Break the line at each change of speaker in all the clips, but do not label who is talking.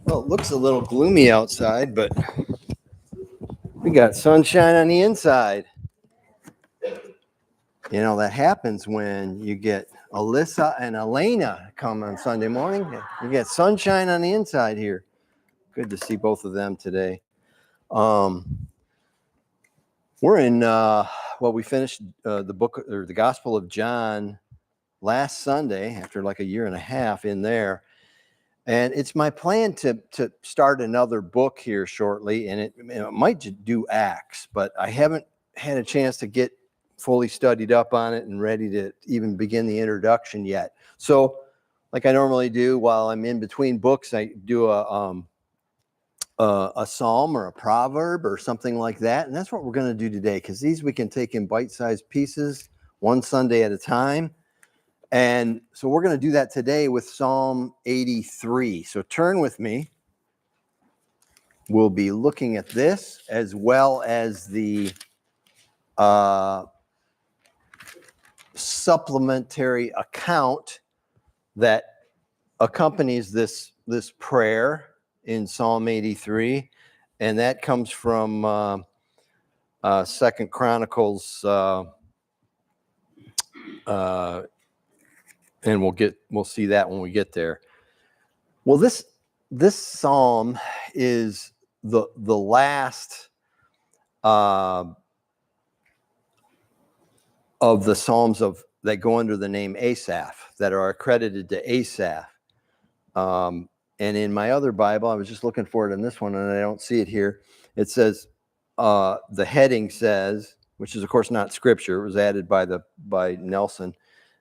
Well, it looks a little gloomy outside, but we got sunshine on the inside. You know, that happens when you get Alyssa and Elena come on Sunday morning. You get sunshine on the inside here. Good to see both of them today. We're in, we finished the book or the Gospel of John last Sunday after like a year and a half in there. And it's my plan to start another book here shortly, and it might do Acts, but I haven't had a chance to get fully studied up on it and ready to even begin the introduction yet. So, like I normally do, while I'm in between books, I do a psalm or a proverb or something like that, and that's what we're going to do today, because these we can take in bite-sized pieces, one Sunday at a time. And so we're going to do that today with Psalm 83. So turn with me. We'll be looking at this as well as the supplementary account that accompanies this prayer in Psalm 83. And that comes from 2 Chronicles and we'll see that when we get there. Well, this psalm is the last of the psalms that go under the name Asaph, that are accredited to Asaph. And in my other Bible, I was just looking for it in this one, and I don't see it here. It says, the heading says, which is of course not scripture, it was added by Nelson,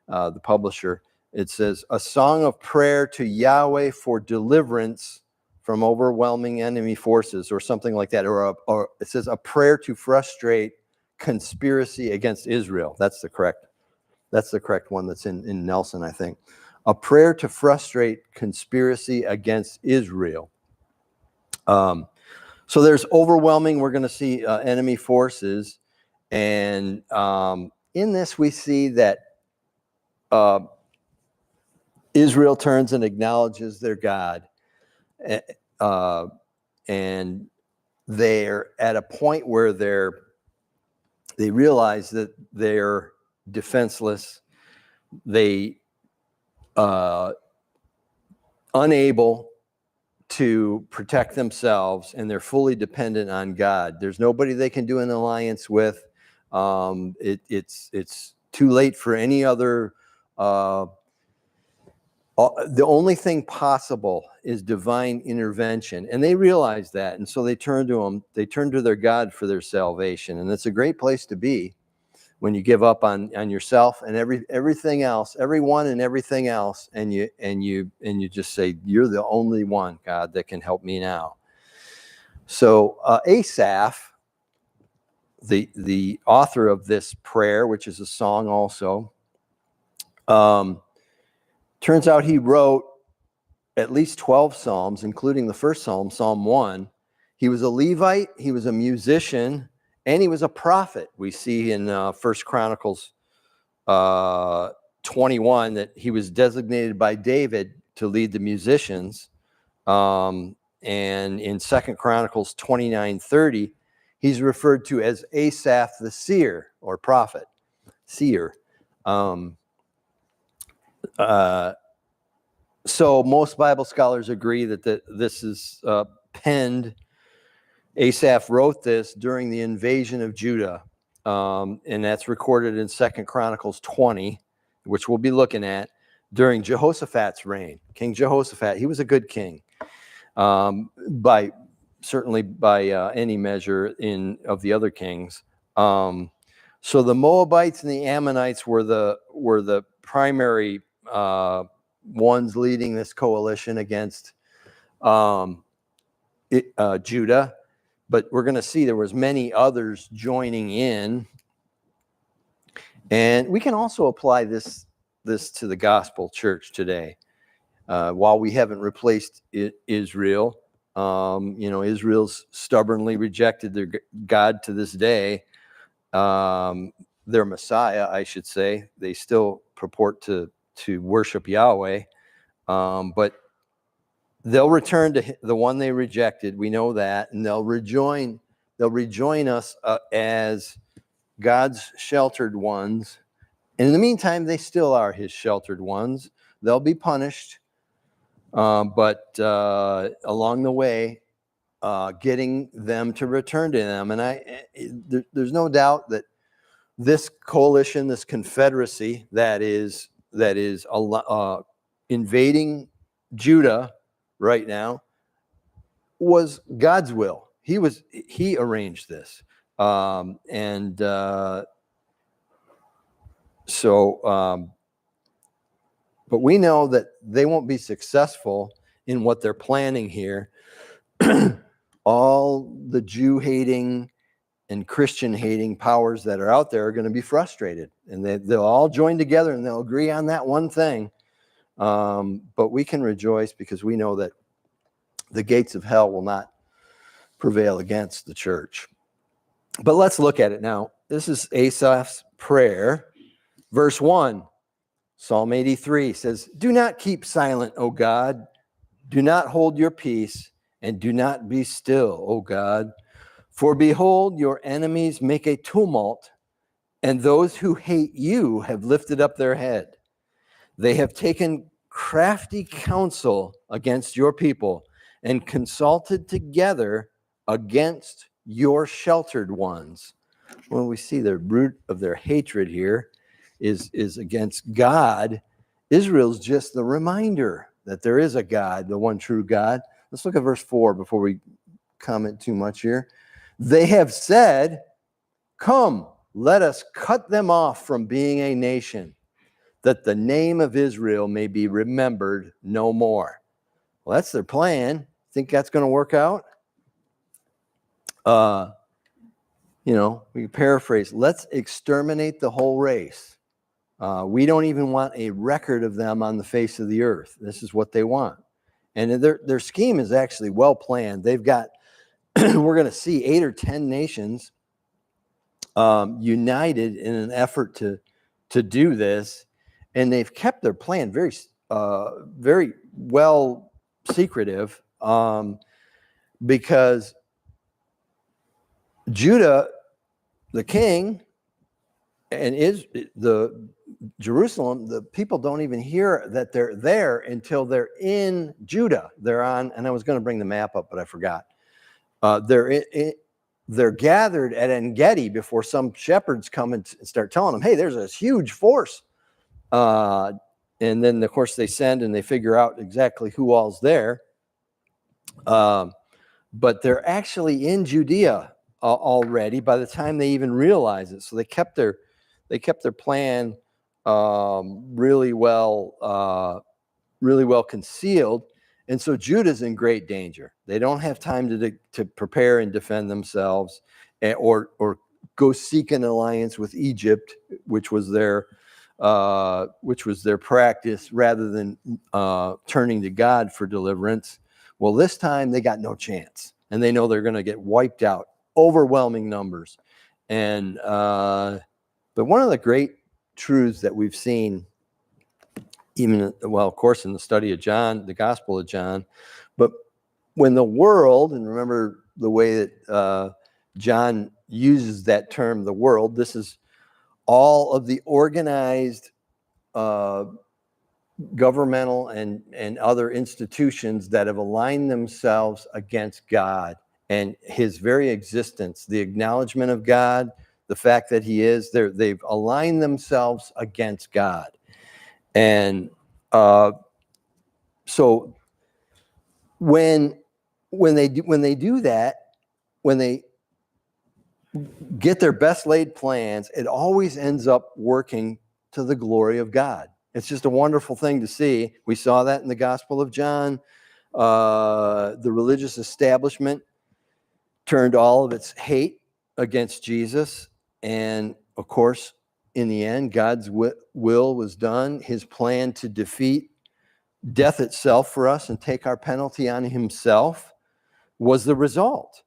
the publisher. It says, a song of prayer to Yahweh for deliverance from overwhelming enemy forces, or something like that. Or it says, a prayer to frustrate conspiracy against Israel. That's the correct one that's in Nelson, I think. A prayer to frustrate conspiracy against Israel. So there's overwhelming, we're going to see enemy forces. And in this, we see that Israel turns and acknowledges their God, and they're at a point where they realize that they're defenseless, they unable to protect themselves, and they're fully dependent on God. There's nobody they can do an alliance with. It's too late for any other. The only thing possible is divine intervention, and they realize that, and so they turn to him. They turn to their God for their salvation, and it's a great place to be when you give up on yourself and everything else, everyone and everything else, and you just say, you're the only one, God, that can help me now. So Asaph, the author of this prayer, which is a song also, turns out he wrote at least 12 psalms, including the first psalm, Psalm 1. He was a Levite, he was a musician, and he was a prophet. We see in 1 Chronicles 21 that he was designated by David to lead the musicians. And in 2 Chronicles 29:30, he's referred to as Asaph the seer, or prophet, seer. So most Bible scholars agree that this is penned. Asaph wrote this during the invasion of Judah, and that's recorded in 2 Chronicles 20, which we'll be looking at, during Jehoshaphat's reign. King Jehoshaphat, he was a good king, certainly by any measure of the other kings. So the Moabites and the Ammonites were the primary ones leading this coalition against Judah, but we're going to see there was many others joining in, and we can also apply this to the gospel church today. While we haven't replaced Israel, Israel's stubbornly rejected their God to this day. Their Messiah, I should say. They still purport to worship Yahweh, but they'll return to the one they rejected. We know that, and they'll rejoin us as God's sheltered ones. And in the meantime, they still are his sheltered ones. They'll be punished, but along the way, getting them to return to them. And there's no doubt that this coalition, this confederacy that is invading Judah right now, was God's will. He arranged this, but we know that they won't be successful in what they're planning here. All the Jew-hating and Christian-hating powers that are out there are going to be frustrated, and they'll all join together and they'll agree on that one thing. But we can rejoice because we know that the gates of hell will not prevail against the church. But let's look at it now. This is Asaph's prayer. Verse 1, Psalm 83 says, "Do not keep silent, O God. Do not hold your peace, and do not be still, O God. For behold, your enemies make a tumult, and those who hate you have lifted up their head. They have taken crafty counsel against your people and consulted together against your sheltered ones." Well, we see the root of their hatred here is against God. Israel's just the reminder that there is a God, the one true God. Let's look at verse 4 before we comment too much here. They have said, "Come, let us cut them off from being a nation, that the name of Israel may be remembered no more." Well, that's their plan. Think that's going to work out? We paraphrase, let's exterminate the whole race. We don't even want a record of them on the face of the earth. This is what they want. And their scheme is actually well planned. They've got, we're going to see 8 or 10 nations united in an effort to do this. And they've kept their plan very, very well secretive, because Judah, the king, and Jerusalem, the people don't even hear that they're there until they're in Judah. They're on, and I was going to bring the map up, but I forgot. They're gathered at En-Gedi before some shepherds come and start telling them, "Hey, there's this huge force." And then, of course, they send and they figure out exactly who all's there. But they're actually in Judea already by the time they even realize it. So they kept their plan really well concealed. And so Judah's in great danger. They don't have time to prepare and defend themselves, or go seek an alliance with Egypt, which was their practice, rather than turning to God for deliverance. Well, this time they got no chance, and they know they're going to get wiped out, overwhelming numbers. And but one of the great truths that we've seen, even, well, of course, in the study of John, the Gospel of John, but when the world, and remember the way that John uses that term, the world, this is all of the organized governmental and other institutions that have aligned themselves against God and his very existence, the acknowledgement of God, the fact that he is there. They've aligned themselves against God. And so when they do that, when they get their best laid plans, it always ends up working to the glory of God. It's just a wonderful thing to see. We saw that in the Gospel of John. The religious establishment turned all of its hate against Jesus. And of course, in the end, God's will was done. His plan to defeat death itself for us and take our penalty on himself. was the result.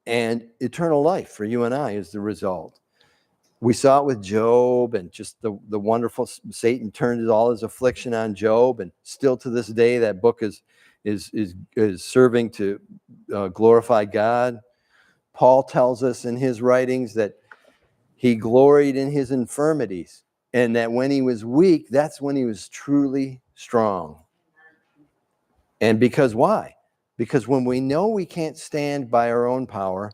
And eternal life for you and I is the result. We saw it with Job, and just the wonderful Satan turned all his affliction on Job, and still to this day that book is serving to glorify God. Paul tells us in his writings that he gloried in his infirmities, and that when he was weak, that's when he was truly strong. And because why? Because when we know we can't stand by our own power,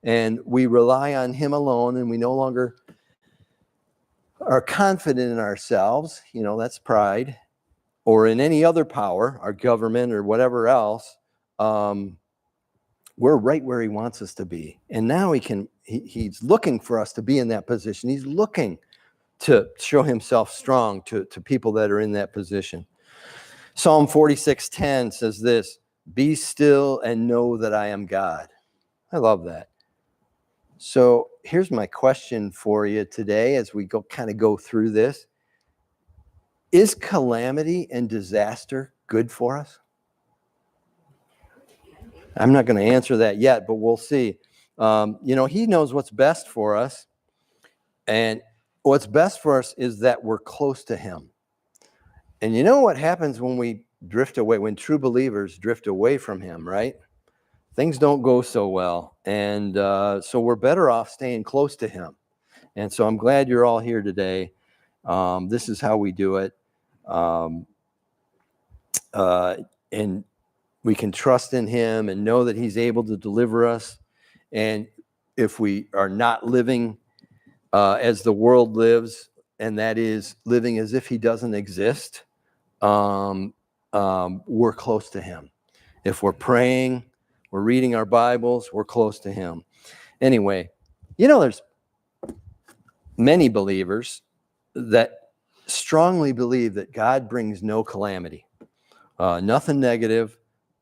and we rely on him alone, and we no longer are confident in ourselves, that's pride, or in any other power, our government or whatever else, we're right where he wants us to be. And now he's looking for us to be in that position. He's looking to show himself strong to people that are in that position. Psalm 46:10 says this, "Be still and know that I am God." I love that. So here's my question for you today as we go through this. Is calamity and disaster good for us? I'm not going to answer that yet, but we'll see. He knows what's best for us. And what's best for us is that we're close to him. And you know what happens when we drift away, when true believers drift away from him, right? Things don't go so well. And so we're better off staying close to him. And so I'm glad you're all here today. This is how we do it. And we can trust in him and know that he's able to deliver us. And if we are not living as the world lives, and that is living as if he doesn't exist, we're close to him. If we're praying, we're reading our Bibles, we're close to him. Anyway, there's many believers that strongly believe that God brings no calamity, nothing negative,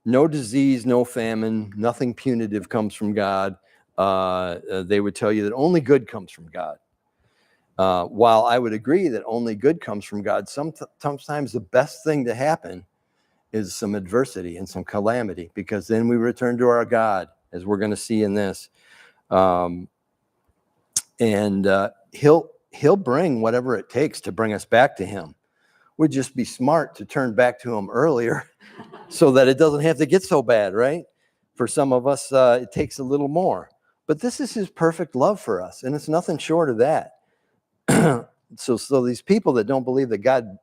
no disease, no famine, nothing punitive comes from God. They would tell you that only good comes from God. While I would agree that only good comes from God, sometimes the best thing to happen is some adversity and some calamity, because then we return to our God, as we're going to see in this. He'll bring whatever it takes to bring us back to him. We'd just be smart to turn back to him earlier so that it doesn't have to get so bad, right? For some of us, it takes a little more. But this is his perfect love for us, and it's nothing short of that. So these people that don't believe that God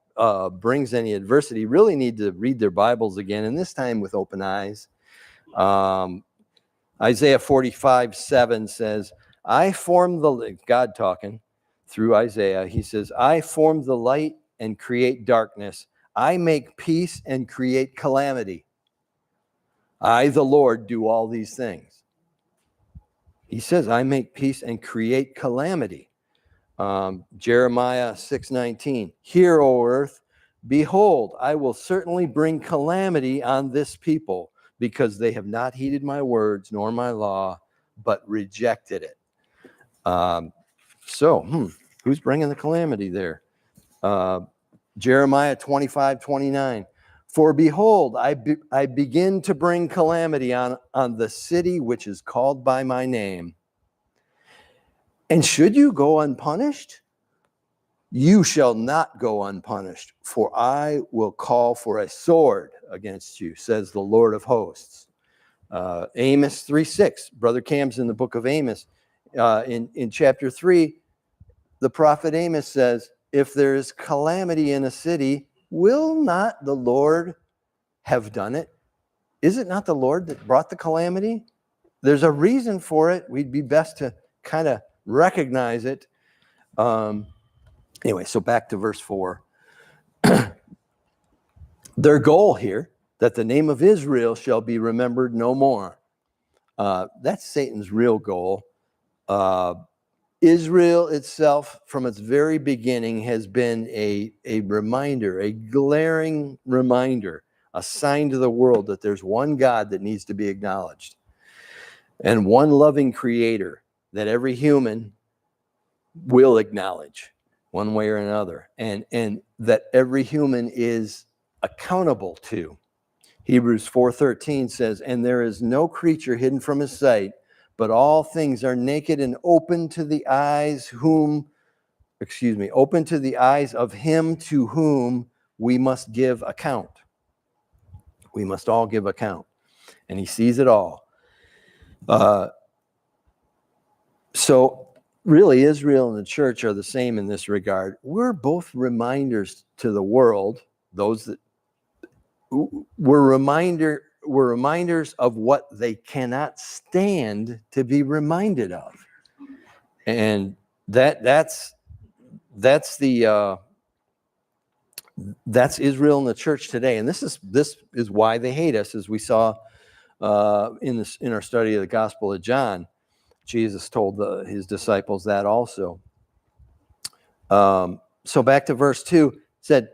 brings any adversity really need to read their Bibles again, and this time with open eyes. Isaiah 45:7 says, God talking through Isaiah, he says, "I form the light and create darkness. I make peace and create calamity. I, the Lord, do all these things." He says, I make peace and create calamity. Jeremiah 6:19, "Hear, O earth, behold, I will certainly bring calamity on this people, because they have not heeded my words nor my law, but rejected it." Who's bringing the calamity there? Jeremiah 25:29, "For behold, I begin to bring calamity on the city which is called by my name. And should you go unpunished? You shall not go unpunished, for I will call for a sword against you, says the Lord of hosts." Amos 3:6, Brother Cam's in the book of Amos. In chapter 3, the prophet Amos says, "If there is calamity in a city, will not the Lord have done it? Is it not the Lord that brought the calamity?" There's a reason for it. We'd be best to kind of recognize it. Anyway, so back to verse 4. Their goal here, that the name of Israel shall be remembered no more. That's Satan's real goal. Israel itself, from its very beginning, has been a reminder, a glaring reminder, a sign to the world that there's one God that needs to be acknowledged, and one loving creator that every human will acknowledge one way or another, and that every human is accountable to. Hebrews 4:13 says, and there is no creature hidden from his sight, but all things are naked and open to the eyes open to the eyes of him to whom we must give account. We must all give account. And he sees it all. So really, Israel and the church are the same in this regard. We're both reminders to the world, those that we're reminders of what they cannot stand to be reminded of. And that's Israel and the church today. And this is why they hate us, as we saw in our study of the Gospel of John. Jesus told his disciples that also. So back to verse 2, it said,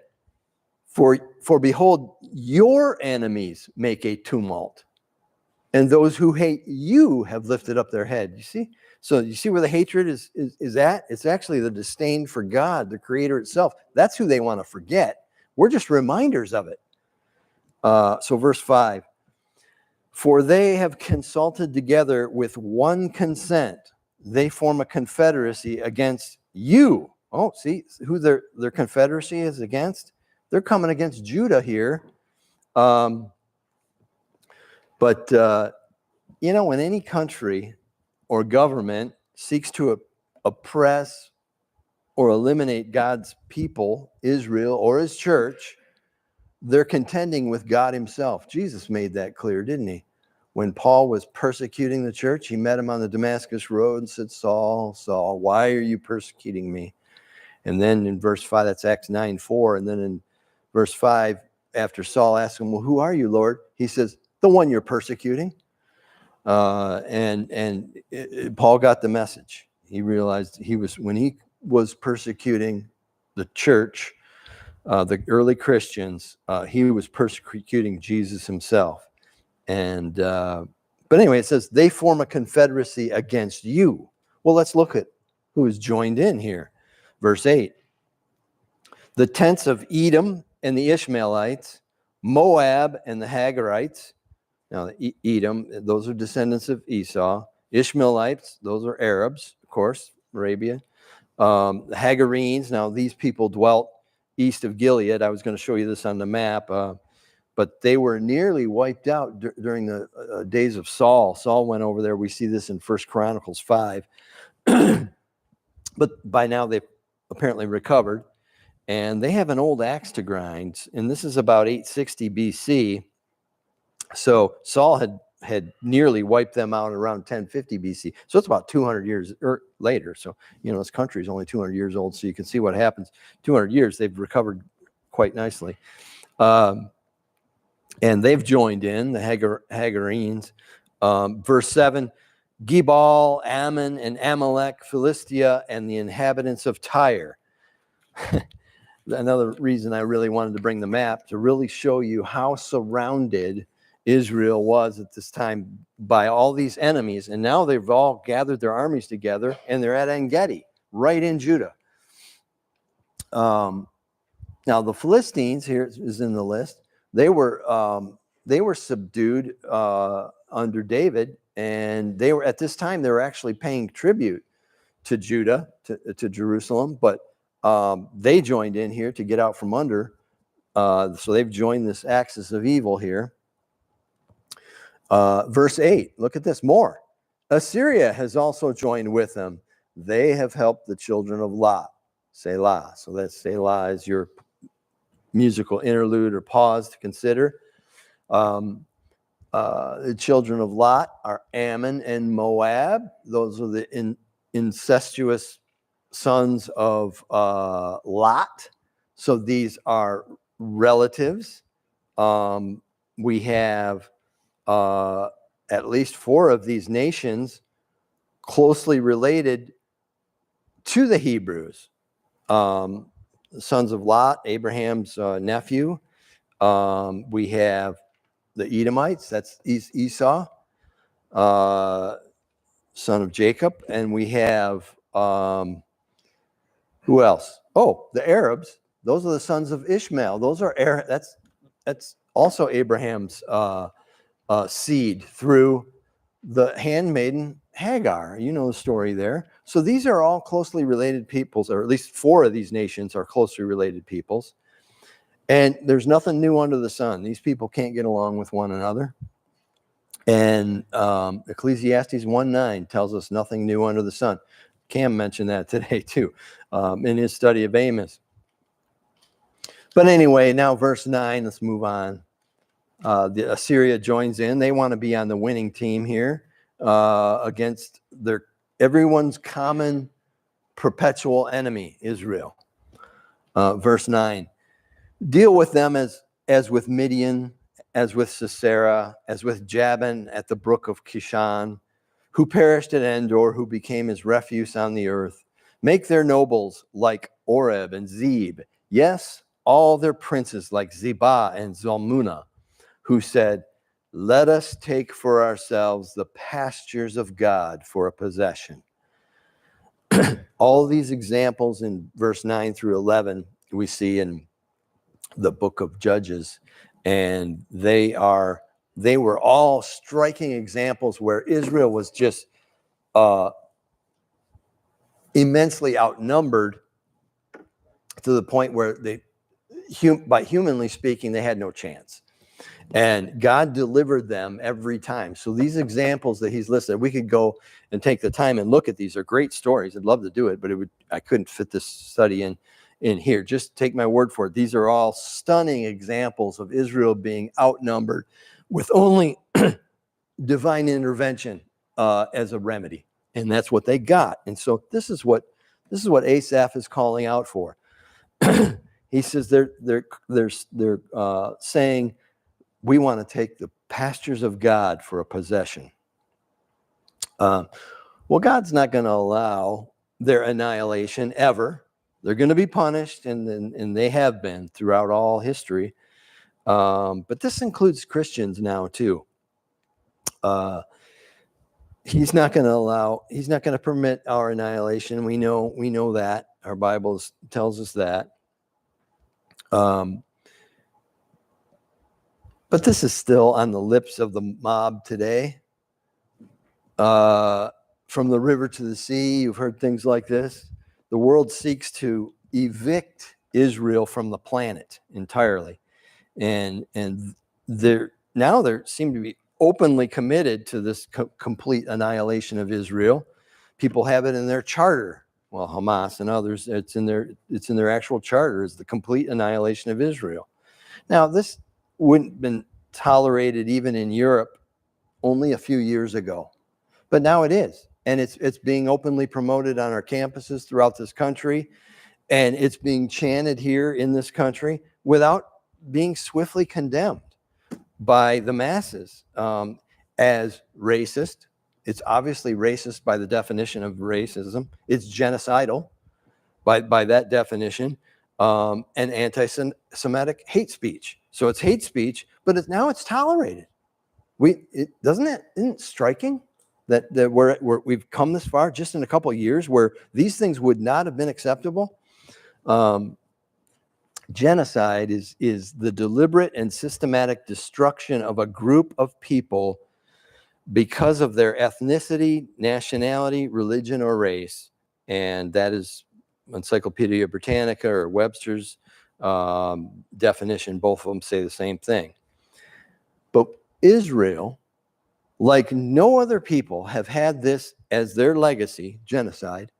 For behold, your enemies make a tumult, and those who hate you have lifted up their head. You see? So you see where the hatred is at? It's actually the disdain for God, the Creator itself. That's who they want to forget. We're just reminders of it. So verse 5, for they have consulted together with one consent. They form a confederacy against you. Oh, see who their confederacy is against? They're coming against Judah here. But when any country or government seeks to oppress or eliminate God's people, Israel, or his church, they're contending with God himself. Jesus made that clear, didn't he? When Paul was persecuting the church, he met him on the Damascus road and said, Saul, Saul, why are you persecuting me? And then in verse 5, that's Acts 9:4. And then in verse 5, after Saul asked him, well, who are you, Lord? He says, the one you're persecuting. Paul got the message. He realized when he was persecuting the church, the early Christians, he was persecuting Jesus himself. And but anyway, it says they form a confederacy against you. Well, let's look at who is joined in here. Verse 8. The tents of Edom and the Ishmaelites, Moab and the Hagarites. Now, Edom, those are descendants of Esau. Ishmaelites, those are Arabs, of course, Arabia. The Hagarenes, now these people dwelt east of Gilead. I was going to show you this on the map. But they were nearly wiped out during the days of Saul. Saul went over there. We see this in 1 Chronicles 5. But by now they've apparently recovered. And they have an old axe to grind. And this is about 860 BC. So Saul had nearly wiped them out around 1050 BC. So it's about 200 years later. So, this country is only 200 years old. So you can see what happens. 200 years, they've recovered quite nicely. And they've joined in, the Hagarenes. Verse 7, Gebal, Ammon, and Amalek, Philistia, and the inhabitants of Tyre. Another reason I really wanted to bring the map, to really show you how surrounded Israel was at this time by all these enemies. And now they've all gathered their armies together, and they're at En-Gedi, right in Judah. Now, the Philistines, here is in the list, they were subdued under David, and they were, at this time, they were actually paying tribute to Judah, to Jerusalem, but they joined in here to get out from under. So they've joined this axis of evil here. Verse 8, look at this, more. Assyria has also joined with them. They have helped the children of Lot. Selah. So that Selah is your musical interlude or pause to consider. The children of Lot are Ammon and Moab. Those are the incestuous sons of Lot. So these are relatives. We have at least 4 of these nations closely related to the Hebrews. The sons of Lot, Abraham's nephew. We have the Edomites, that's Esau, son of Jacob. And we have, who else? Oh, the Arabs. Those are the sons of Ishmael. Those are that's also Abraham's seed through the handmaiden Hagar. You know the story there. So these are all closely related peoples, or at least 4 of these nations are closely related peoples. And there's nothing new under the sun. These people can't get along with one another. And Ecclesiastes 1:9 tells us nothing new under the sun. Cam mentioned that today too, in his study of Amos. But anyway, now verse 9, let's move on. The Assyria joins in. They want to be on the winning team here against everyone's common perpetual enemy, Israel. Verse 9, deal with them as with Midian, as with Sisera, as with Jabin at the brook of Kishon, who perished at Endor, who became his refuse on the earth. Make their nobles like Oreb and Zeb. Yes, all their princes like Zebah and Zalmunna, who said, let us take for ourselves the pastures of God for a possession. All these examples in verse 9 through 11 we see in the book of Judges, and they were all striking examples where Israel was just immensely outnumbered to the point where by humanly speaking, they had no chance. And God delivered them every time. So these examples that he's listed, we could go and take the time and look at these. Are great stories. I'd love to do it, but I couldn't fit this study in here. Just take my word for it. These are all stunning examples of Israel being outnumbered with only divine intervention as a remedy. And that's what they got. And so this is what Asaph is calling out for. He says they're saying, we want to take the pastures of God for a possession. Well, God's not going to allow their annihilation ever. They're going to be punished, and they have been throughout all history. But this includes Christians now too. He's not going to permit our annihilation. We know that. Our Bible tells us that. But this is still on the lips of the mob today. From the river to the sea, you've heard things like this. The world seeks to evict Israel from the planet entirely. And they seem to be openly committed to this complete annihilation of Israel. People have it in their charter. Well, Hamas and others, it's in their actual charter, is the complete annihilation of Israel. Now, this wouldn't have been tolerated even in Europe only a few years ago, but now it is, and it's being openly promoted on our campuses throughout this country, and it's being chanted here in this country without being swiftly condemned by the masses as racist. It's obviously racist by the definition of racism. It's genocidal by that definition, and anti-Semitic hate speech. So it's hate speech, but now it's tolerated. Isn't it striking that we've come this far just in a couple of years where these things would not have been acceptable? Genocide is the deliberate and systematic destruction of a group of people because of their ethnicity, nationality, religion, or race. And that is Encyclopedia Britannica or Webster's definition. Both of them say the same thing. But Israel, like no other people, have had this as their legacy, genocide,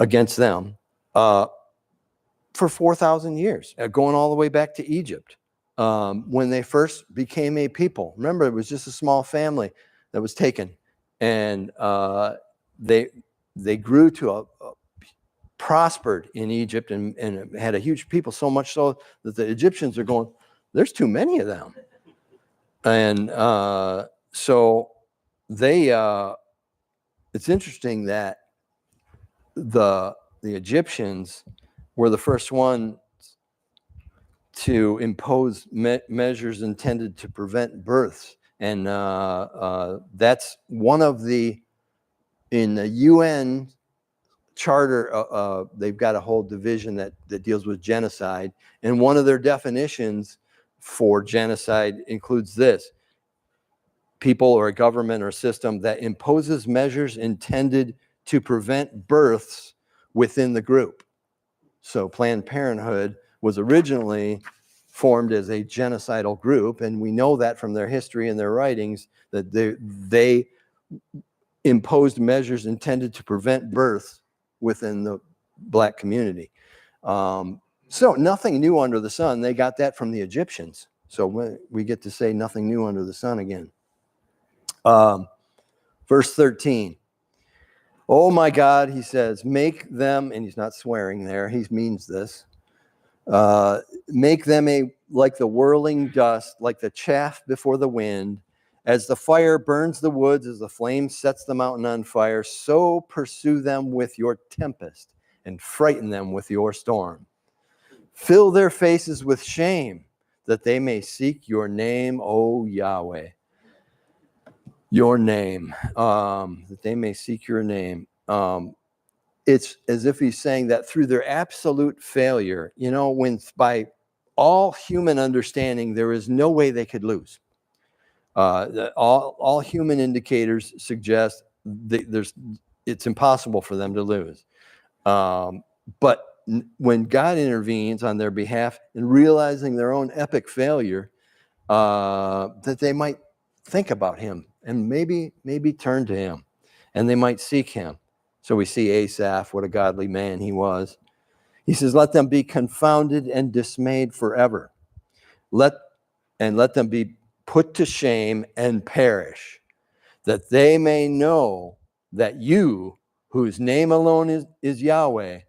against them for 4,000 years, going all the way back to Egypt. When they first became a people. Remember, it was just a small family that was taken, and they grew to prospered in Egypt and had a huge people, so much so that the Egyptians are going, there's too many of them. And so they, it's interesting that the Egyptians were the first one to impose measures intended to prevent births. And that's one of in the UN charter, they've got a whole division that deals with genocide. And one of their definitions for genocide includes this: people or a government or system that imposes measures intended to prevent births within the group. So Planned Parenthood was originally formed as a genocidal group, and we know that from their history and their writings, that they imposed measures intended to prevent births within the Black community. So nothing new under the sun. They got that from the Egyptians. So we get to say nothing new under the sun again. Verse 13. Oh my God, he says, make them, and he's not swearing there, he means this, make them like the whirling dust, like the chaff before the wind. As the fire burns the woods, as the flame sets the mountain on fire, so pursue them with your tempest and frighten them with your storm. Fill their faces with shame, that they may seek your name, O Yahweh. Your name, that they may seek your name. It's as if he's saying that through their absolute failure, when by all human understanding, there is no way they could lose. All human indicators suggest it's impossible for them to lose. But when God intervenes on their behalf and realizing their own epic failure, that they might think about him and maybe turn to him, and they might seek him. So we see Asaph, what a godly man he was. He says, let them be confounded and dismayed forever. Let them be put to shame and perish, that they may know that you, whose name alone is Yahweh,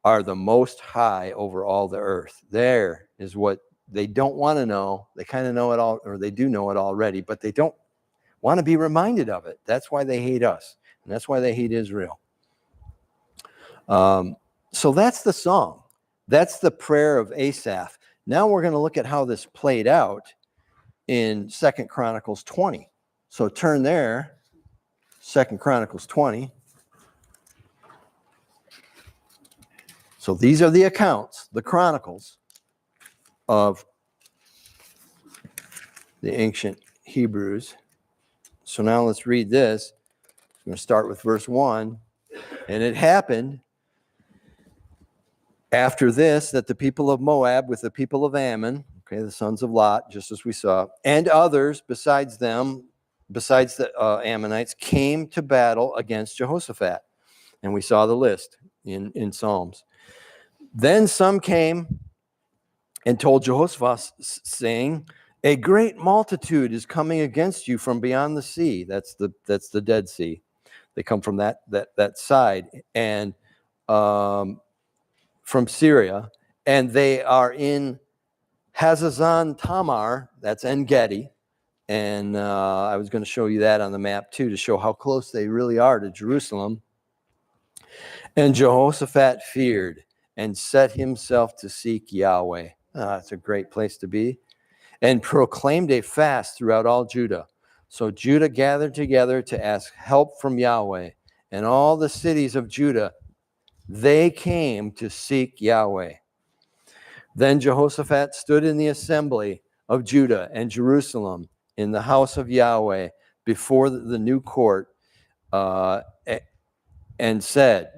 are the most high over all the earth. There is what they don't want to know. They kind of know it all, or they do know it already, but they don't want to be reminded of it. That's why they hate us, and that's why they hate Israel. So that's the song. That's the prayer of Asaph. Now we're going to look at how this played out in 2 Chronicles 20. So turn there, 2 Chronicles 20. So these are the accounts, the chronicles of the ancient Hebrews. So now let's read this. I'm going to start with verse 1. And it happened after this that the people of Moab with the people of Ammon, okay, the sons of Lot, just as we saw, and others besides them, besides the Ammonites, came to battle against Jehoshaphat. And we saw the list in Psalms. Then some came and told Jehoshaphat, saying, a great multitude is coming against you from beyond the sea. That's the Dead Sea. They come from that side, and from Syria, and they are in Hazazon Tamar. That's En-Gedi, and I was going to show you that on the map too, to show how close they really are to Jerusalem. And Jehoshaphat feared and set himself to seek Yahweh. That's a great place to be. And proclaimed a fast throughout all Judah. So Judah gathered together to ask help from Yahweh. And all the cities of Judah, they came to seek Yahweh. Then Jehoshaphat stood in the assembly of Judah and Jerusalem in the house of Yahweh before the new court, and said,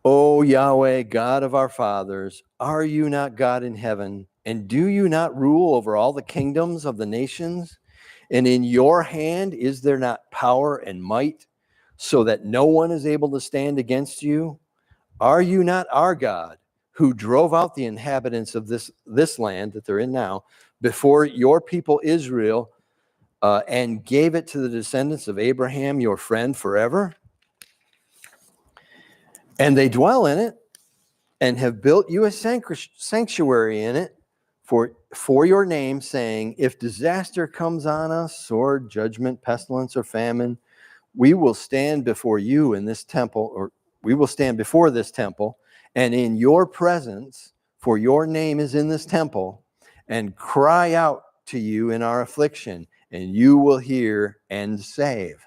O Yahweh, God of our fathers, are you not God in heaven? And do you not rule over all the kingdoms of the nations? And in your hand is there not power and might, so that no one is able to stand against you? Are you not our God, who drove out the inhabitants of this land that they're in now before your people Israel, and gave it to the descendants of Abraham, your friend, forever? And they dwell in it and have built you a sanctuary in it for your name, saying, if disaster comes on us, sword, judgment, pestilence, or famine, we will stand before you in this temple, or we will stand before this temple, and in your presence, for your name is in this temple, and cry out to you in our affliction, and you will hear and save.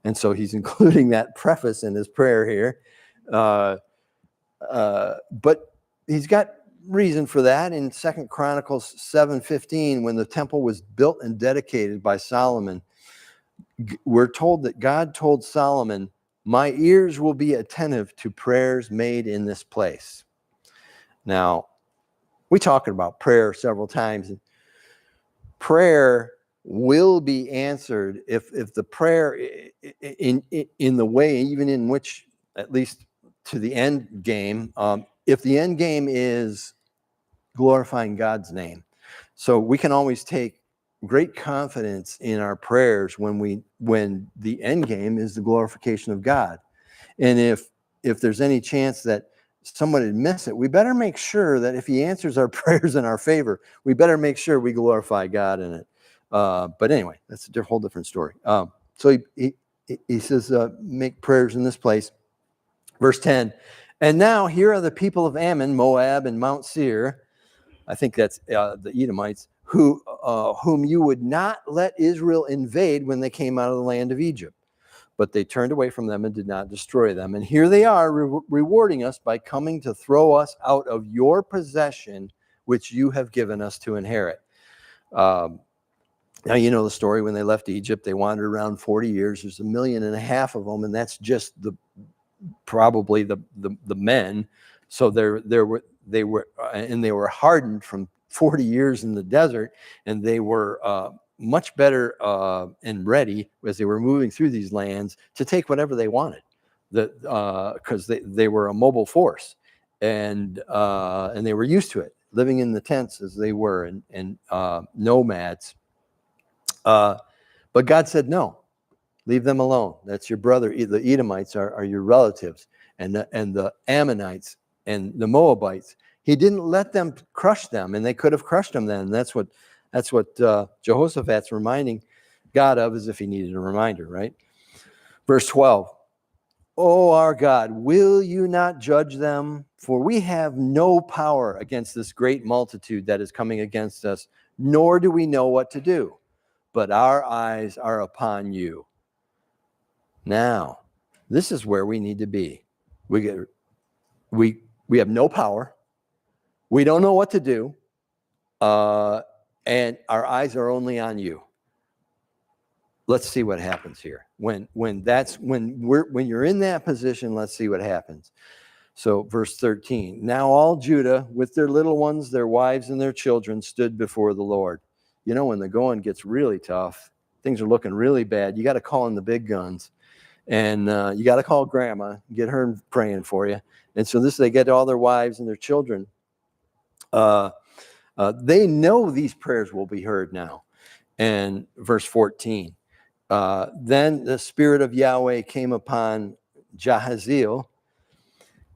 And so he's including that preface in his prayer here. But he's got reason for that. In 2 Chronicles 7:15, when the temple was built and dedicated by Solomon, we're told that God told Solomon, my ears will be attentive to prayers made in this place. Now, we talked about prayer several times. Prayer will be answered if the prayer in the way, even in which, at least to the end game, if the end game is glorifying God's name. So we can always take great confidence in our prayers when the end game is the glorification of God. And if there's any chance that someone would miss it, we better make sure that if he answers our prayers in our favor, we better make sure we glorify God in it. But anyway, that's a whole different story. So he says, make prayers in this place. Verse 10, and now here are the people of Ammon, Moab, and Mount Seir. I think that's the Edomites, whom you would not let Israel invade when they came out of the land of Egypt. But they turned away from them and did not destroy them. And here they are rewarding us by coming to throw us out of your possession, which you have given us to inherit. Now, you know the story. When they left Egypt, they wandered around 40 years. There's 1.5 million of them, and that's just probably the men. So they were hardened from 40 years in the desert, and they were much better and ready as they were moving through these lands to take whatever they wanted, because they were a mobile force, and they were used to it, living in the tents as they were, and nomads. But God said, no, leave them alone. That's your brother. The Edomites are your relatives, and the Ammonites and the Moabites. He didn't let them crush them, and they could have crushed them then. That's what Jehoshaphat's reminding God of, as if he needed a reminder, right? Verse 12, oh, our God, will you not judge them? For we have no power against this great multitude that is coming against us, nor do we know what to do, but our eyes are upon you. Now, this is where we need to be. We have no power. We don't know what to do. And our eyes are only on you. Let's see what happens here. When you're in that position, let's see what happens. So verse 13, now all Judah with their little ones, their wives and their children stood before the Lord. You know, when the going gets really tough, things are looking really bad, you got to call in the big guns. And you got to call grandma, get her praying for you. And so they get all their wives and their children. They know these prayers will be heard now. And verse 14, then the Spirit of Yahweh came upon Jahaziel,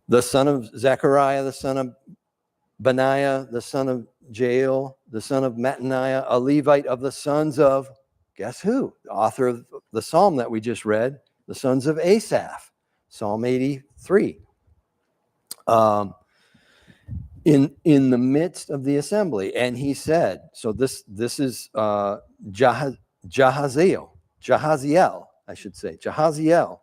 the son of Zechariah, the son of Benaiah, the son of Jael, the son of Mattaniah, a Levite of the sons of, guess who? The author of the psalm that we just read, the sons of Asaph, Psalm 83. In the midst of the assembly, and he said, so this is Jahaziel, I should say, Jahaziel,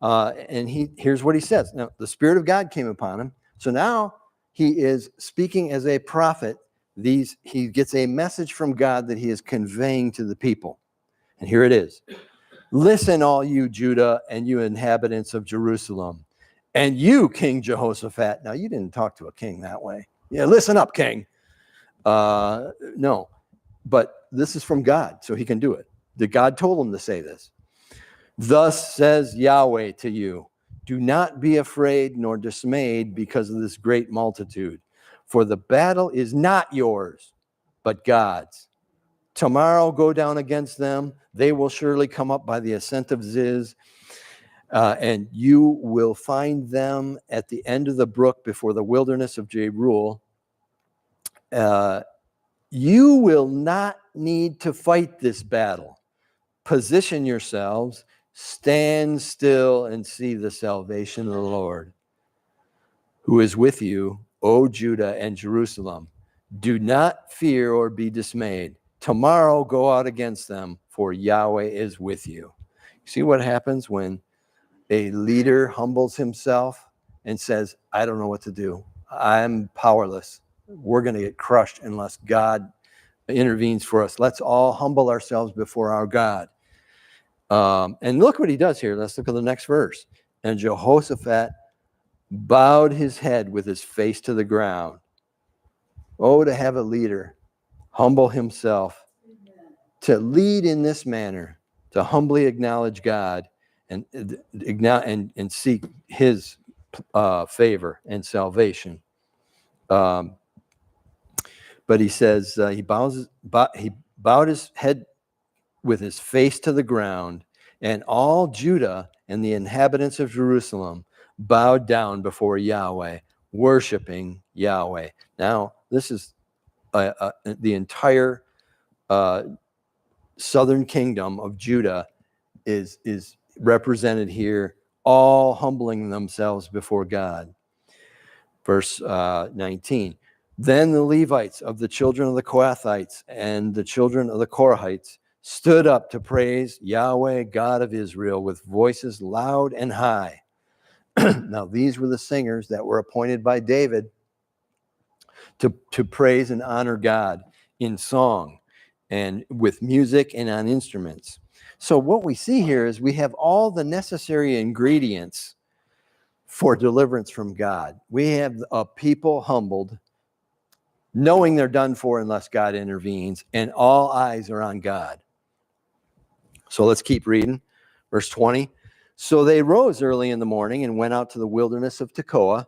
and here's what he says. Now the Spirit of God came upon him, so now he is speaking as a prophet. He gets a message from God that he is conveying to the people, and here it is. Listen, all you Judah and you inhabitants of Jerusalem, and you, King Jehoshaphat. Now, you didn't talk to a king that way. Yeah, listen up, king. No, but this is from God, so he can do it. God told him to say this. Thus says Yahweh to you, do not be afraid nor dismayed because of this great multitude, for the battle is not yours, but God's. Tomorrow go down against them. They will surely come up by the ascent of Ziz, and you will find them at the end of the brook before the wilderness of Jeruel. You will not need to fight this battle. Position yourselves, stand still, and see the salvation of the Lord, who is with you, O Judah and Jerusalem. Do not fear or be dismayed. Tomorrow go out against them, for Yahweh is with you. See what happens when a leader humbles himself and says, I don't know what to do. I'm powerless. we're going to get crushed unless God intervenes for us. Let's all humble ourselves before our God. And look what he does here. Let's look at the next verse. And Jehoshaphat bowed his head with his face to the ground. Oh, to have a leader humble himself, to lead in this manner, to humbly acknowledge God and seek his favor and salvation. But he says he bowed his head with his face to the ground, and all Judah and the inhabitants of Jerusalem bowed down before Yahweh, worshiping Yahweh. Now, this is the entire southern kingdom of Judah is represented here, all humbling themselves before God. Verse 19. Then the Levites of the children of the Kohathites and the children of the Korahites stood up to praise Yahweh, God of Israel, with voices loud and high. Now, these were the singers that were appointed by David to praise and honor God in song and with music and on instruments. So what we see here is we have all the necessary ingredients for deliverance from God. We have a people humbled, knowing they're done for unless God intervenes, and all eyes are on God. So let's keep reading. Verse 20. So they rose early in the morning and went out to the wilderness of Tekoa.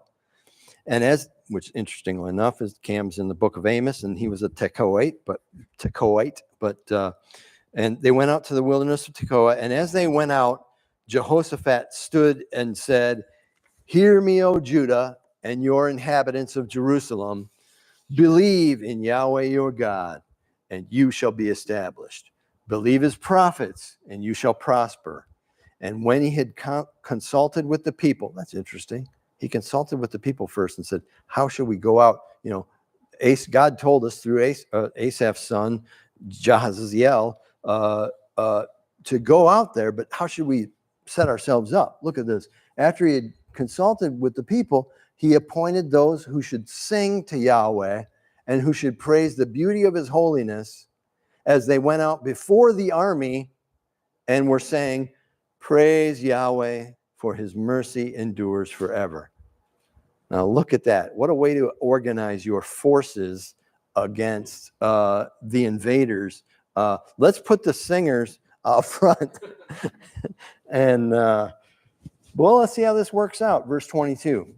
And which interestingly enough is Cam's in the book of Amos, and he was a Tekoite, and they went out to the wilderness of Tekoa. And as they went out, Jehoshaphat stood and said, "Hear me, O Judah, and your inhabitants of Jerusalem. Believe in Yahweh your God, and you shall be established. Believe his prophets, and you shall prosper." And when he had consulted with the people, that's interesting. He consulted with the people first and said, how should we go out? God told us through Asaph's son, Jahaziel, to go out there, but how should we set ourselves up? Look at this. After he had consulted with the people, he appointed those who should sing to Yahweh and who should praise the beauty of his holiness as they went out before the army and were saying, "Praise Yahweh, for his mercy endures forever." Now look at that. What a way to organize your forces against the invaders. Let's put the singers out front. And let's see how this works out. Verse 22.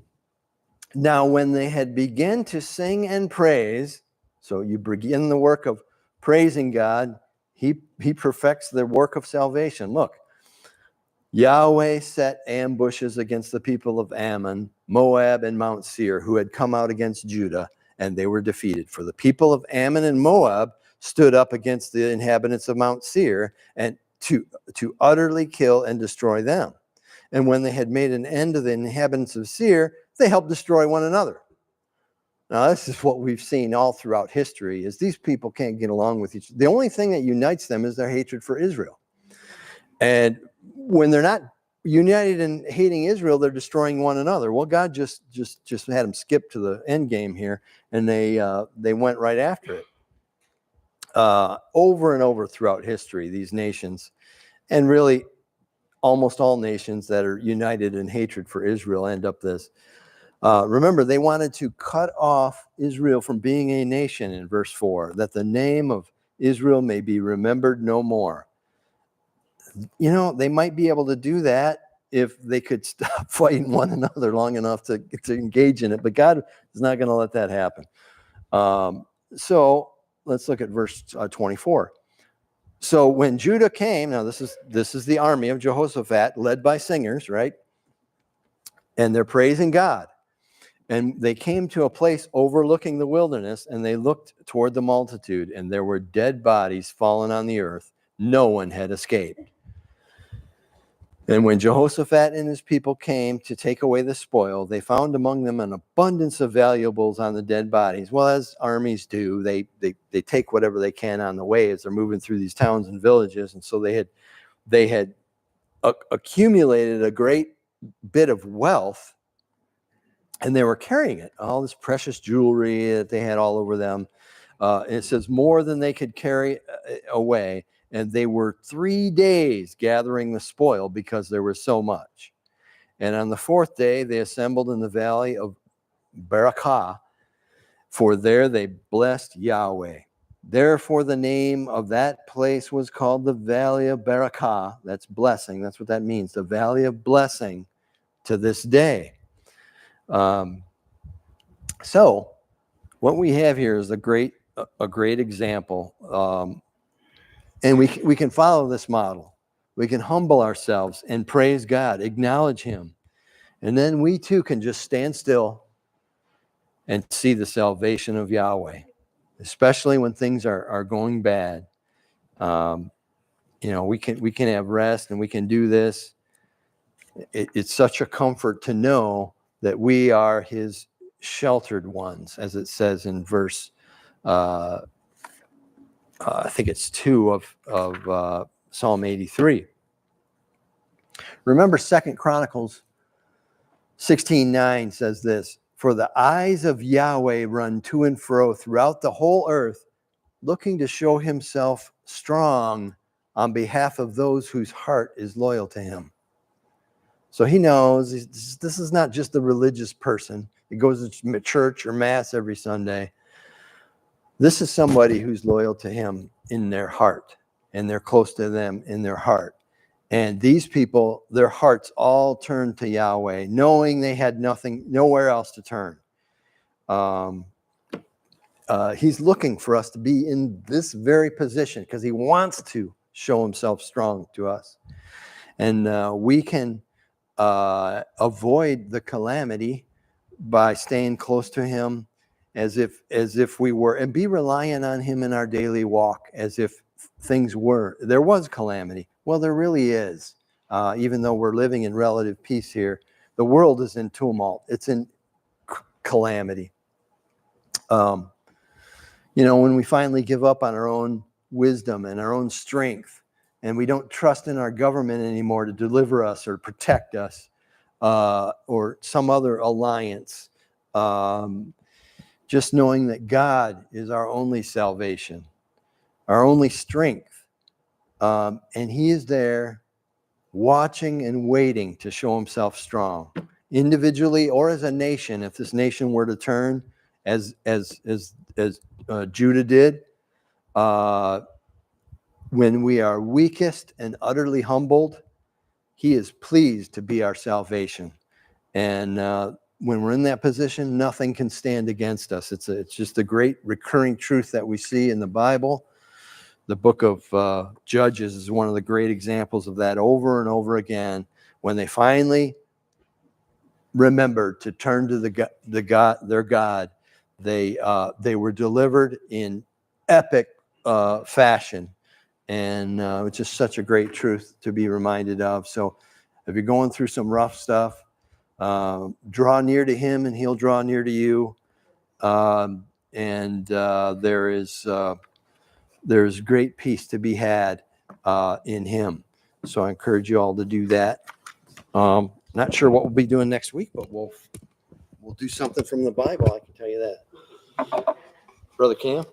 Now when they had begun to sing and praise, so you begin the work of praising God, he perfects the work of salvation. Look, Yahweh set ambushes against the people of Ammon, Moab, and Mount Seir, who had come out against Judah, and they were defeated. For the people of Ammon and Moab stood up against the inhabitants of Mount Seir, and to utterly kill and destroy them. And when they had made an end of the inhabitants of Seir, they helped destroy one another. Now, this is what we've seen all throughout history, is these people can't get along with each other. The only thing that unites them is their hatred for Israel. And when they're not united in hating Israel, they're destroying one another. Well, God just had them skip to the end game here, and they went right after it. Over and over throughout history, these nations, and really almost all nations that are united in hatred for Israel, end up this. Remember, they wanted to cut off Israel from being a nation in verse 4, that the name of Israel may be remembered no more. They might be able to do that if they could stop fighting one another long enough to engage in it, but God is not going to let that happen. So let's look at verse 24. So when Judah came, now this is the army of Jehoshaphat led by singers, right? And they're praising God. And they came to a place overlooking the wilderness, and they looked toward the multitude, and there were dead bodies fallen on the earth. No one had escaped. And when Jehoshaphat and his people came to take away the spoil, they found among them an abundance of valuables on the dead bodies. Well, as armies do, they take whatever they can on the way as they're moving through these towns and villages. And so they had accumulated a great bit of wealth And they were carrying it, all this precious jewelry that they had all over them. It says more than they could carry away. And they were 3 days gathering the spoil because there was so much. And on the 4th day, they assembled in the valley of Berakah, for there they blessed Yahweh. Therefore, the name of that place was called the Valley of Berakah. That's blessing. That's what that means, the Valley of Blessing, to this day. So what we have here is a great example. And we can follow this model. We can humble ourselves and praise God, acknowledge him. And then we too can just stand still and see the salvation of Yahweh, especially when things are going bad. We can have rest, and we can do this. It's such a comfort to know that we are his sheltered ones, as it says in verse, I think it's 2 of Psalm 83. Remember, 2 Chronicles 16:9 says this: for the eyes of Yahweh run to and fro throughout the whole earth, looking to show himself strong on behalf of those whose heart is loyal to him. So he knows this is not just a religious person. It goes to church or mass every Sunday. This is somebody who's loyal to him in their heart, and they're close to them in their heart. And these people, their hearts all turned to Yahweh, knowing they had nowhere else to turn. He's looking for us to be in this very position because he wants to show himself strong to us. And we can avoid the calamity by staying close to him as if we were, and be reliant on him in our daily walk as if there was calamity. Well, there really is. Even though we're living in relative peace here, the world is in tumult. It's in calamity. When we finally give up on our own wisdom and our own strength, and we don't trust in our government anymore to deliver us or protect us, or some other alliance, just knowing that God is our only salvation, our only strength, and he is there watching and waiting to show himself strong, individually or as a nation. If this nation were to turn as Judah did, when we are weakest and utterly humbled, he is pleased to be our salvation. And when we're in that position, nothing can stand against us. It's just a great recurring truth that we see in the Bible. The book of Judges is one of the great examples of that, over and over again. When they finally remembered to turn to their God, they were delivered in epic fashion. And it's just such a great truth to be reminded of. So if you're going through some rough stuff, draw near to him and he'll draw near to you. There's great peace to be had in him. So I encourage you all to do that. Not sure what we'll be doing next week, but we'll do something from the Bible. I can tell you that. Brother Cam?